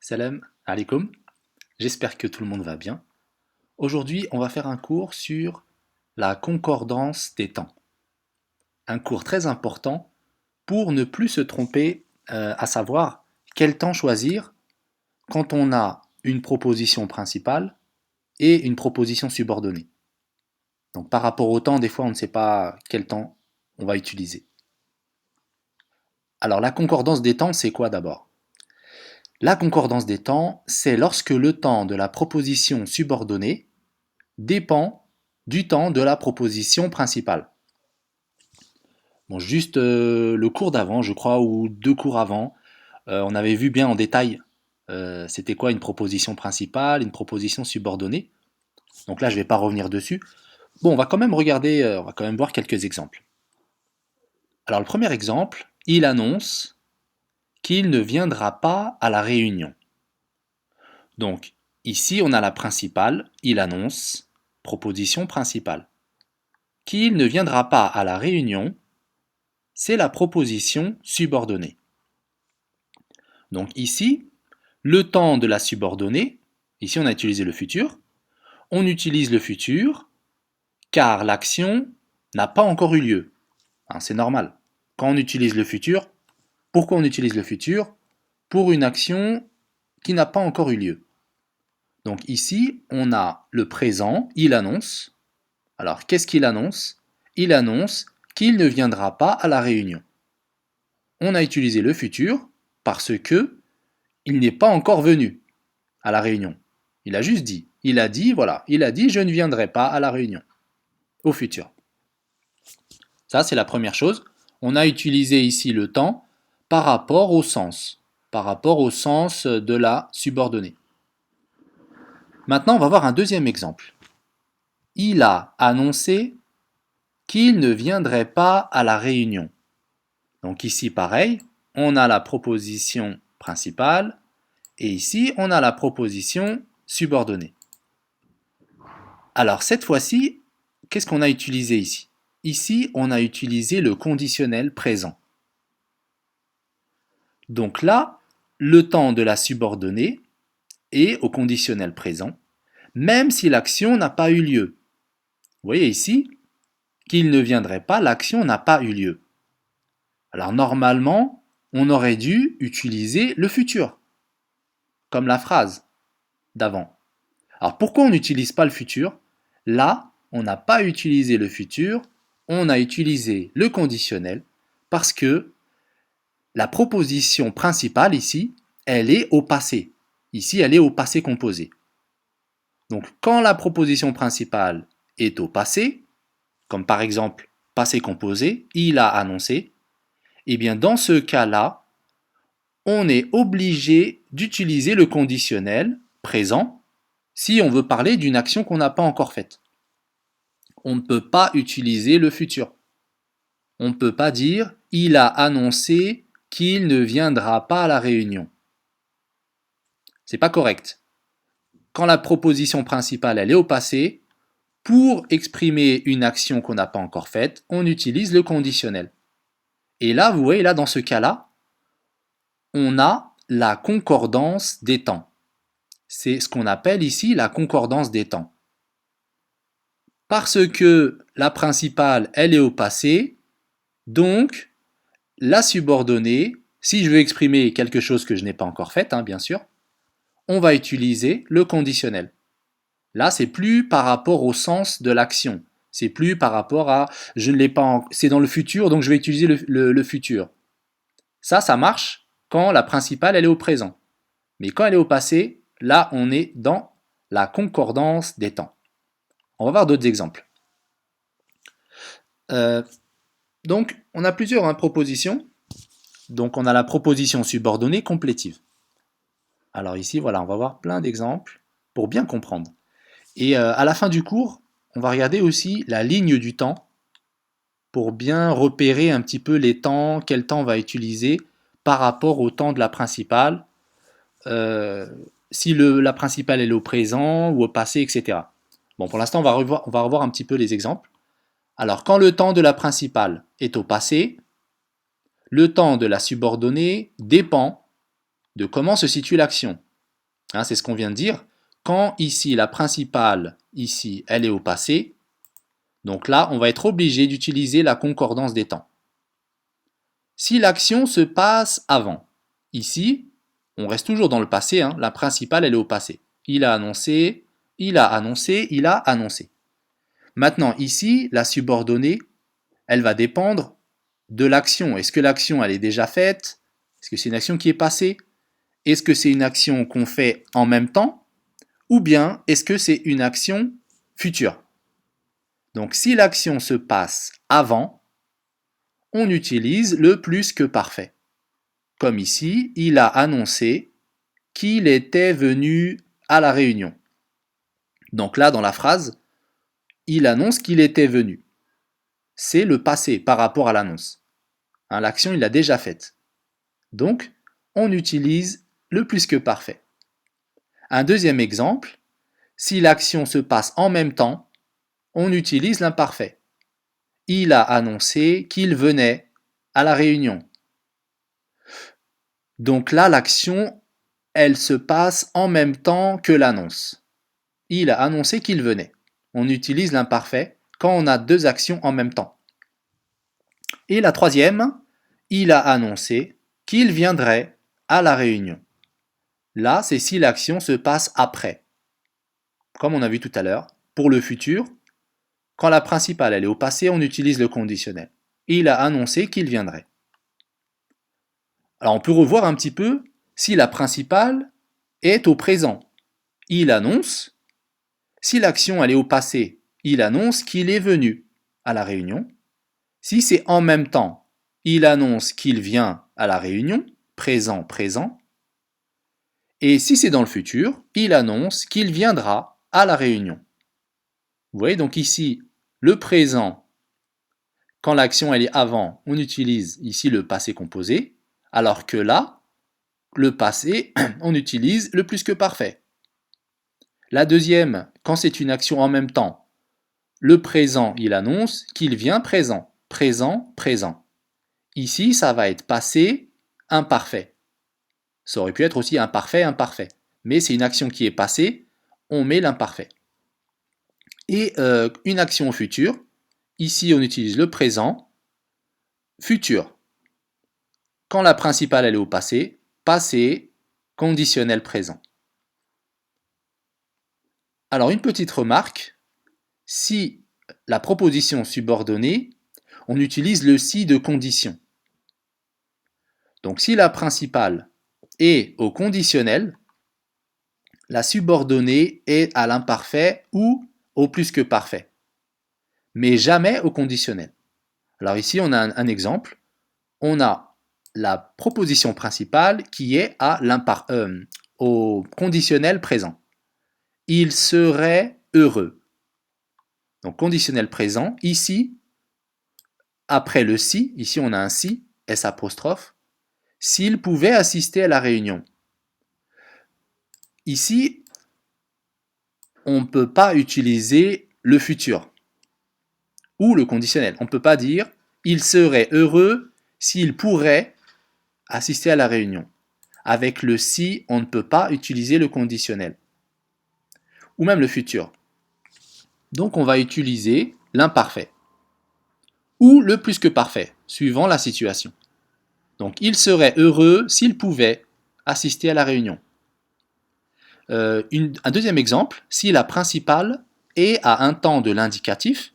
Salam alaikum, j'espère que tout le monde va bien. Aujourd'hui, on va faire un cours sur la concordance des temps. Un cours très important pour ne plus se tromper, à savoir quel temps choisir quand on a une proposition principale et une proposition subordonnée. Donc par rapport au temps, des fois on ne sait pas quel temps on va utiliser. Alors la concordance des temps, c'est quoi d'abord? La concordance des temps, c'est lorsque le temps de la proposition subordonnée dépend du temps de la proposition principale. Bon, juste le cours d'avant, je crois, ou deux cours avant, on avait vu bien en détail c'était quoi une proposition principale, une proposition subordonnée. Donc là, je ne vais pas revenir dessus. Bon, on va quand même regarder, on va quand même voir quelques exemples. Alors le premier exemple, il annonce qu'il ne viendra pas à la réunion. Donc ici, on a la principale, il annonce, proposition principale. Qu'il ne viendra pas à la réunion, c'est la proposition subordonnée. Donc ici, le temps de la subordonnée, ici on a utilisé le futur, on utilise le futur car l'action n'a pas encore eu lieu. Hein, c'est normal. Quand on utilise le futur, pourquoi on utilise le futur? Pour une action qui n'a pas encore eu lieu. Donc ici, on a le présent, il annonce. Alors qu'est-ce qu'il annonce? Il annonce qu'il ne viendra pas à la réunion. On a utilisé le futur parce que il n'est pas encore venu à la réunion. Il a juste dit. Il a dit, voilà, il a dit je ne viendrai pas à la réunion. Au futur. Ça, c'est la première chose. On a utilisé ici le temps par rapport au sens. Par rapport au sens de la subordonnée. Maintenant, on va voir un deuxième exemple. Il a annoncé qu'il ne viendrait pas à la réunion. Donc ici, pareil, on a la proposition principale et ici, on a la proposition subordonnée. Alors cette fois-ci, qu'est-ce qu'on a utilisé ici? Ici, on a utilisé le conditionnel présent. Donc là, le temps de la subordonnée est au conditionnel présent, même si l'action n'a pas eu lieu. Vous voyez ici, qu'il ne viendrait pas, l'action n'a pas eu lieu. Alors normalement, on aurait dû utiliser le futur, comme la phrase d'avant. Alors pourquoi on n'utilise pas le futur? Là, on n'a pas utilisé le futur, on a utilisé le conditionnel parce que la proposition principale ici, elle est au passé. Ici, elle est au passé composé. Donc quand la proposition principale est au passé, comme par exemple passé composé, il a annoncé, et bien dans ce cas-là, on est obligé d'utiliser le conditionnel présent si on veut parler d'une action qu'on n'a pas encore faite. On ne peut pas utiliser le futur. On ne peut pas dire « il a annoncé qu'il ne viendra pas à la réunion ». C'est pas correct. Quand la proposition principale elle est au passé, pour exprimer une action qu'on n'a pas encore faite, on utilise le conditionnel. Et là, vous voyez, là, dans ce cas-là, on a la concordance des temps. C'est ce qu'on appelle ici la concordance des temps. Parce que la principale, elle est au passé, donc la subordonnée, si je veux exprimer quelque chose que je n'ai pas encore fait, hein, bien sûr, on va utiliser le conditionnel. Là, c'est plus par rapport au sens de l'action. C'est plus par rapport à je ne l'ai pas c'est dans le futur, donc je vais utiliser le futur. Ça marche quand la principale elle est au présent. Mais quand elle est au passé, là on est dans la concordance des temps. On va voir d'autres exemples. Donc on a plusieurs propositions. Donc on a la proposition subordonnée complétive. Alors ici voilà, on va voir plein d'exemples pour bien comprendre. Et à la fin du cours, on va regarder aussi la ligne du temps pour bien repérer un petit peu les temps, quel temps on va utiliser par rapport au temps de la principale, si la principale est au présent ou au passé, etc. Bon, pour l'instant, on va revoir un petit peu les exemples. Alors, quand le temps de la principale est au passé, le temps de la subordonnée dépend de comment se situe l'action. Hein, c'est ce qu'on vient de dire. Quand ici, la principale, ici, elle est au passé, donc là, on va être obligé d'utiliser la concordance des temps. Si l'action se passe avant, ici, on reste toujours dans le passé, hein, la principale, elle est au passé. Il a annoncé, il a annoncé, il a annoncé. Maintenant, ici, la subordonnée, elle va dépendre de l'action. Est-ce que l'action, elle est déjà faite? Est-ce que c'est une action qui est passée? Est-ce que c'est une action qu'on fait en même temps? Ou bien, est-ce que c'est une action future? Donc, si l'action se passe avant, on utilise le plus que parfait. Comme ici, il a annoncé qu'il était venu à la réunion. Donc là, dans la phrase, il annonce qu'il était venu. C'est le passé par rapport à l'annonce. Hein, l'action, il l'a déjà faite. Donc, on utilise le plus que parfait. Un deuxième exemple, si l'action se passe en même temps, on utilise l'imparfait. Il a annoncé qu'il venait à la réunion. Donc là, l'action, elle se passe en même temps que l'annonce. Il a annoncé qu'il venait. On utilise l'imparfait quand on a deux actions en même temps. Et la troisième, il a annoncé qu'il viendrait à la réunion. Là, c'est si l'action se passe après. Comme on a vu tout à l'heure, pour le futur, quand la principale elle est au passé, on utilise le conditionnel. Il a annoncé qu'il viendrait. Alors on peut revoir un petit peu si la principale est au présent. Il annonce. Si l'action elle est au passé, il annonce qu'il est venu à la réunion. Si c'est en même temps, il annonce qu'il vient à la réunion, présent, présent. Et si c'est dans le futur, il annonce qu'il viendra à la réunion. Vous voyez donc ici, le présent, quand l'action elle est avant, on utilise ici le passé composé, alors que là, le passé, on utilise le plus que parfait. La deuxième, quand c'est une action en même temps, le présent, il annonce qu'il vient présent, présent, présent. Ici, ça va être passé imparfait. Ça aurait pu être aussi imparfait, imparfait. Mais c'est une action qui est passée, on met l'imparfait. Et une action au futur, ici on utilise le présent, futur. Quand la principale elle est au passé, passé, conditionnel présent. Alors une petite remarque, si la proposition subordonnée, on utilise le si de condition. Donc si la principale est au conditionnel, la subordonnée est à l'imparfait ou au plus que parfait, mais jamais au conditionnel. Alors ici on a un exemple, on a la proposition principale qui est au conditionnel présent. Il serait heureux. Donc conditionnel présent, ici, après le si, ici on a un si, S apostrophe, s'il pouvait assister à la réunion. Ici, on ne peut pas utiliser le futur ou le conditionnel. On ne peut pas dire il serait heureux s'il pourrait assister à la réunion. Avec le si, on ne peut pas utiliser le conditionnel ou même le futur. Donc on va utiliser l'imparfait ou le plus que parfait, suivant la situation. Donc il serait heureux s'il pouvait assister à la réunion. Un deuxième exemple, si la principale est à un temps de l'indicatif,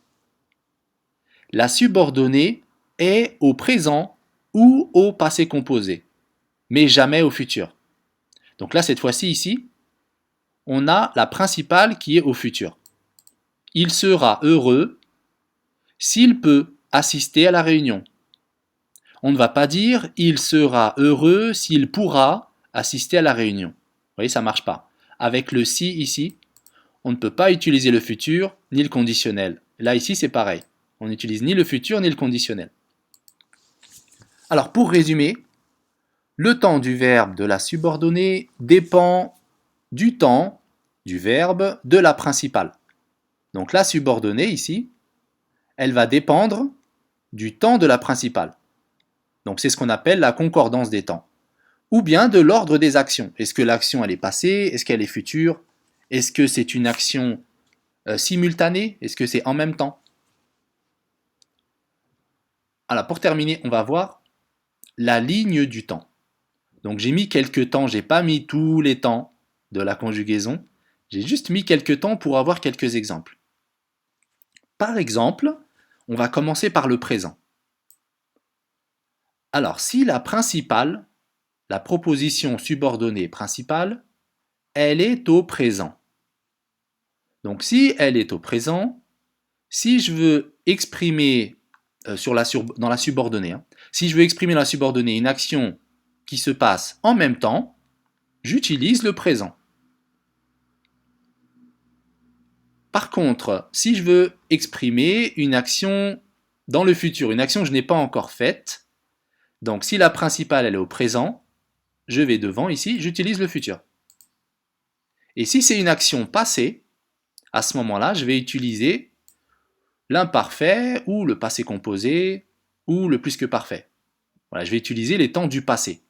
la subordonnée est au présent ou au passé composé, mais jamais au futur. Donc là, cette fois-ci, ici, on a la principale qui est au futur. Il sera heureux s'il peut assister à la réunion. On ne va pas dire il sera heureux s'il pourra assister à la réunion. Vous voyez, ça ne marche pas. Avec le si ici, on ne peut pas utiliser le futur ni le conditionnel. Là, ici, c'est pareil. On n'utilise ni le futur ni le conditionnel. Alors, pour résumer, le temps du verbe de la subordonnée dépend du temps du verbe de la principale. Donc la subordonnée ici, elle va dépendre du temps de la principale. Donc c'est ce qu'on appelle la concordance des temps. ou bien de l'ordre des actions. Est-ce que l'action elle est passée? Est-ce qu'elle est future? Est-ce que c'est une action simultanée? Est-ce que c'est en même temps? Alors pour terminer, on va voir la ligne du temps. Donc j'ai mis quelques temps, j'ai pas mis tous les temps de la conjugaison, j'ai juste mis quelques temps pour avoir quelques exemples. Par exemple, on va commencer par le présent. Alors si la principale, la proposition subordonnée principale, elle est au présent. Donc si elle est au présent, si je veux exprimer dans la subordonnée, si je veux exprimer dans la subordonnée une action qui se passe en même temps, j'utilise le présent. Par contre, si je veux exprimer une action dans le futur, une action que je n'ai pas encore faite, donc si la principale elle est au présent, je vais devant ici, j'utilise le futur. Et si c'est une action passée, à ce moment-là, je vais utiliser l'imparfait ou le passé composé ou le plus que parfait. Voilà, je vais utiliser les temps du passé.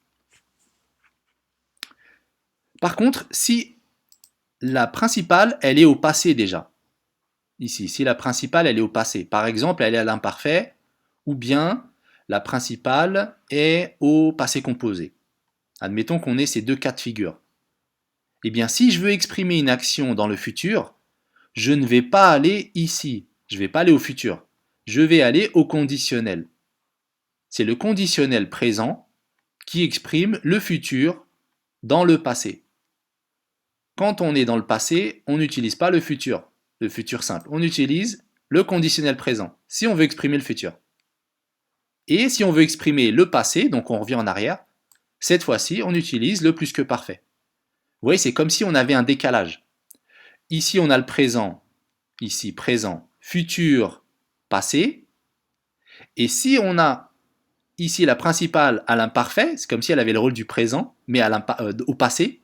Par contre, si la principale, elle est au passé déjà, ici, si la principale, elle est au passé, par exemple, elle est à l'imparfait, ou bien la principale est au passé composé. Admettons qu'on ait ces deux cas de figure. Eh bien, si je veux exprimer une action dans le futur, je ne vais pas aller ici, je ne vais pas aller au futur, je vais aller au conditionnel. C'est le conditionnel présent qui exprime le futur dans le passé. Quand on est dans le passé, on n'utilise pas le futur simple, on utilise le conditionnel présent, si on veut exprimer le futur. Et si on veut exprimer le passé, donc on revient en arrière, cette fois-ci, on utilise le plus que parfait. Vous voyez, c'est comme si on avait un décalage. Ici, on a le présent, ici, présent, futur, passé. Et si on a ici la principale à l'imparfait, c'est comme si elle avait le rôle du présent, mais au passé.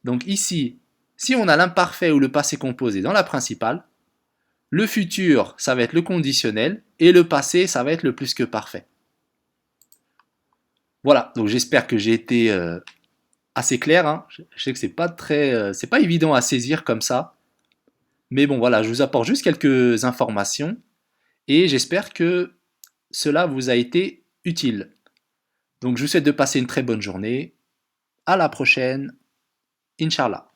Donc ici, si on a l'imparfait ou le passé composé dans la principale, le futur, ça va être le conditionnel, et le passé, ça va être le plus que parfait. Voilà, donc j'espère que j'ai été assez clair. Hein. Je sais que c'est pas évident à saisir comme ça, mais bon voilà, je vous apporte juste quelques informations et j'espère que cela vous a été utile. Donc je vous souhaite de passer une très bonne journée. À la prochaine, Inch'Allah.